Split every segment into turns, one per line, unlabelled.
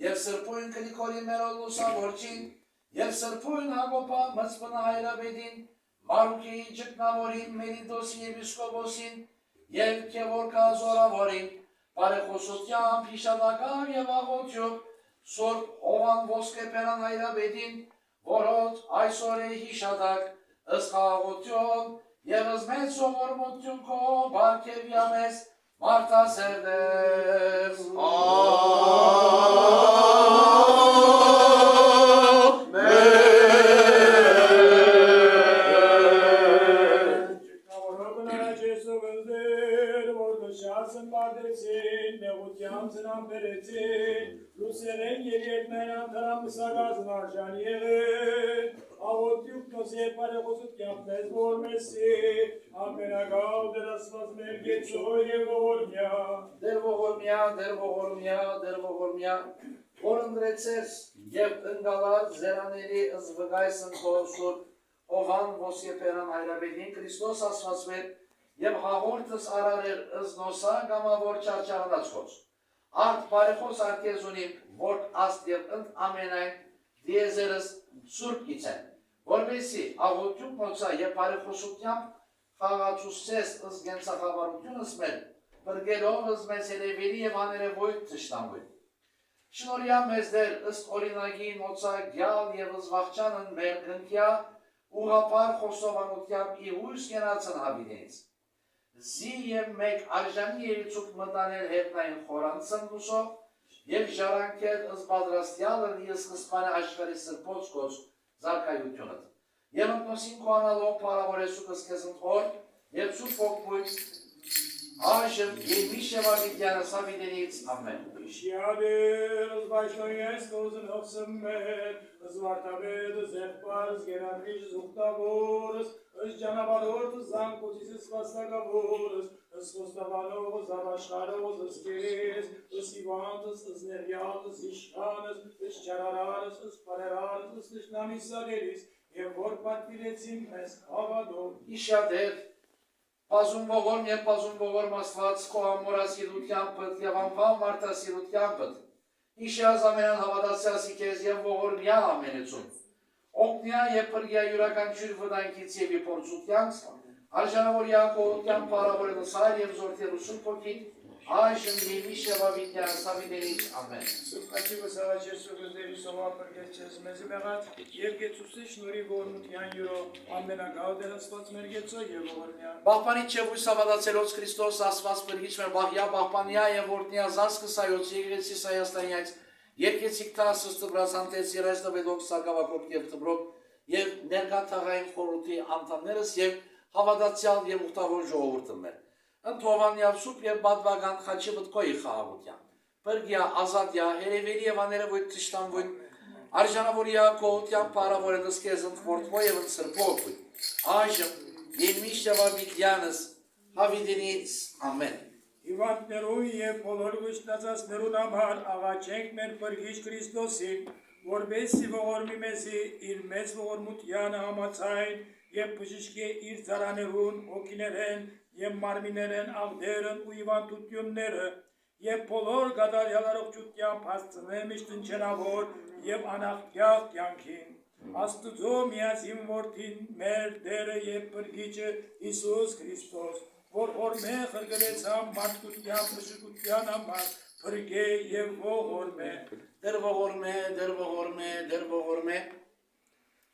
Եվ սրբույն կլիքորի մերոլ լուսավորչին, և սրբույն հագոպա մծպնա հայրաբեդին, Մարուկեի ճգնավորին, Մերիդոսի և իսկոբոսին, և կևորկա զորավորին, բարեխոսությամբ, հիշադակավ և աղոթյոք, սորբ հովան ոսկեպերան հայրաբեդին, որոտ այսօր է հիշադակ, ըսխաղոթյոք, և ըզմետ սողորմոթյուն քո բարգև մեզ, Մարտասերդես, որ ընդրեցես և ընգալած զերաների զվգայսն քոսուր, հովան ոսկեպերան հայրաբեդին Քրիստոս ասվածվեր և հաղորդս արարեր ըզնոսա գամավոր չարչարանած խոց։ Արդ բարեխոս արկեզունիմ, որ աստ և ընդ ամենայն դիեզերս սուրբ գիցեն, որվեսի աղոթյուն մոցա և բարեխոսությամբ խաղացուսես ըզգենցախավարությունս մեր, բրգելով ըզմեզ հելևերի և աներևոյt թշտամույն։ Շնորհյա մեզ դեր ըստ օրինագի մոցա գյալ և զվախճանն մեր գնքյա ուղապար խոսովանությամբ ի հույս կենացն հավինից։ Զի և մեկ արժանի երիցուկ մտանել հետնային խորանցն լուսով և ժարանքեր ըզբադրաստյալն ի սկսպանը աշխարի սրբոց կոց զարկայությունըտ։ Եվ ընկնոսին կոանալով պարավորեսուկ ըսկեզն թոր և ծուր փոքվույց Այժմ և միշևավիդյանս հավիդենից ամեն։
Իշյադեր, զբայշնոյես կոզն հովսմ մեր, զվարտավեդ, զեղպար, զգերանրիչ, զուղտավորս, զջանաբարորդ, զանկոցիս սպաստագավորս, զխոստավանով, զավաշխարով, զսկերես, զիվանդս, զներյալս, զիշկանս, զչարարարս, զպարերարս, զտշնամիսագերիս, և որ պատվիրեցին մեզ հավադով։
Իշյադեր, Պազում ողորմ և պազում ողորմ աստված քո ամորասիրությանպդ և անվան մարդասիրությանպդ, իշյազ ամենան հավատացյասի քեզ և ողորմյա ամենեցուն, օգնյա և պրգյա յուրականչյուր վտանգից և իպործությանց, արժանավոր յակողության պարավորելս հայր և զորթելու սուրբ հոգիտ, Այժմ Եվի Շևավիտյան Սավիդերիչ ամեն։
Սուպկացի վսաղաչեր սուգզդերի սովապր գեցես մեզի մեղած, և գեցուսի շնորի որմության յուրո ամենագավդը հստված մերգեցո և ողորնյան։
Բաղպանի չևույ սավադացելոց Քրիստոս ասված պրգիչ մեր բաղյա բաղպանյա և որտնյա զասկը սայոց եղեցիս Հայաստանյայց երկեցիկ տասս տբրասանտեց երայց տվեդոք սարգավակոտ և տբրոք և ներկա թաղային խորութի անդամներս և հավադացյալ և ուղտավոր ժողովուրդը մեր։ Ընթովանյալ սուպ և բադվագան խաչի վտկոյի խաղաղության։ Պրգյա, ազատյա, հերևերի և աներևույթ թշտանվույթ, արժանավորյա կողության պարավոր են ըսկեզ ընթվորդվո և ընցրպողույթ։ Այժմ և միշտ Շևավիտյանս հավիդենից ամեն։
Հիվանդներուն և բոլոր վշտացածներուն համար աղաչենք մեր պրգիչ Քրիստոսին, որբեսի ողորմի մեզի իր մեծ ողորմությանը համացայն և բժշկե իր ծարաներուն, հոգիներեն և մարմիներեն աղդերն ու հիվանդությունները և բոլոր գադարյալ առողջությամբ հասցնե միշտնչենավոր և անաղթյալ կյանքին։ Աստուծո միասին որդին մեր Տերը և Փրկիչը Հիսուս Քրիստոս, որ հորմե խրգլեցամ մարդկության մշկության համար, փրկե և ողորմե։
Դեր ողորմե, դեր ողորմե, դեր ողորմե։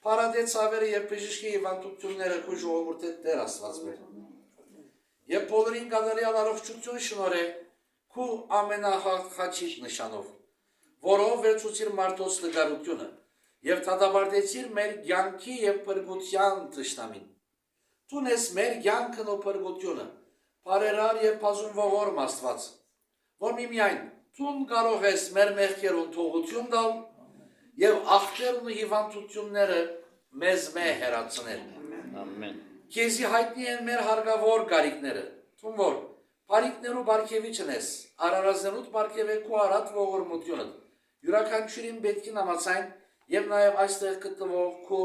Փարադեց ավերը և բժշկի հիվանդությունները քու ժողովուրդը Տեր Աստված մեր։ Եվ բոլորին գադարյալ առողջություն շնորհե քու ամենախաչիչ նշանով, որով վերցուցիր մարդոց լգարությունը և թադաբարդեցիր մեր կյանքի և փրկության թշնամին։ Տունես մեր կյանքն ու փրկությունը, բարերար և բազում ողորմ Աստված, որ միմիայն տուն կարող ես մեր մեղքերուն թողություն տալ և ախտերն ու հիվանդությունները մեզ հեռացնել։
Ամեն։
Քեզի հայտնի են մեր հարգավոր գարիկները, թուն որ բարիկներու բարգևիչն ես, արարազնուտ բարգև է քու արատ ողորմությունը, յուրաքանչյուրին պետքին համացայն և նաև այստեղ գտնվող քու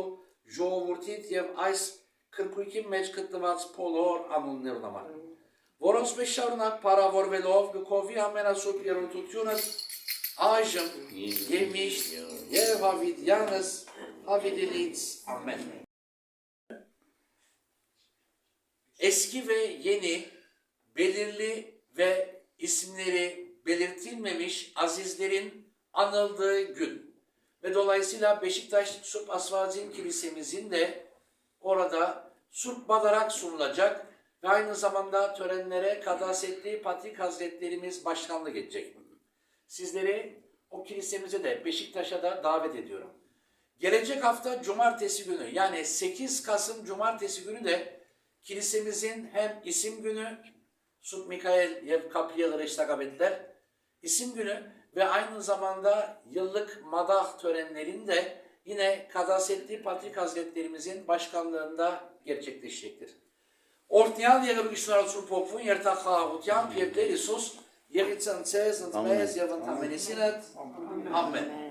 ժողովրդիդ և այս քրքույկի մեջ գտնված բոլոր անուններուն համար, որոնց մեջ շարունակ փառավորվելով գկովի ամենասուրբ երրորդությունը այժմ և միշտ և հավիտյանս հավիտենից ամեն։ Eski ve yeni, belirli ve isimleri belirtilmemiş azizlerin anıldığı gün ve dolayısıyla Beşiktaş Surp Asvazin Kilisemizin de orada surp badarak sunulacak ve aynı zamanda törenlere Kadasetli Patrik Hazretlerimiz başkanlık edecek. Sizleri o kilisemize de Beşiktaş'a da davet ediyorum. Gelecek hafta Cumartesi günü yani 8 Kasım Cumartesi günü de kilisemizin hem isim günü, Surp Mikael Yev Kapıyalı Reştakabetler, isim günü ve aynı zamanda yıllık madah törenlerinde yine Kadasetli Patrik Hazretlerimizin başkanlığında gerçekleşecektir. Ortayal Yeğir Güçler Surp Okfun Yertak Xağutyan Piyevler İsus Yeğitsen Cez Ntmez Yevın Tamenesinet Amen.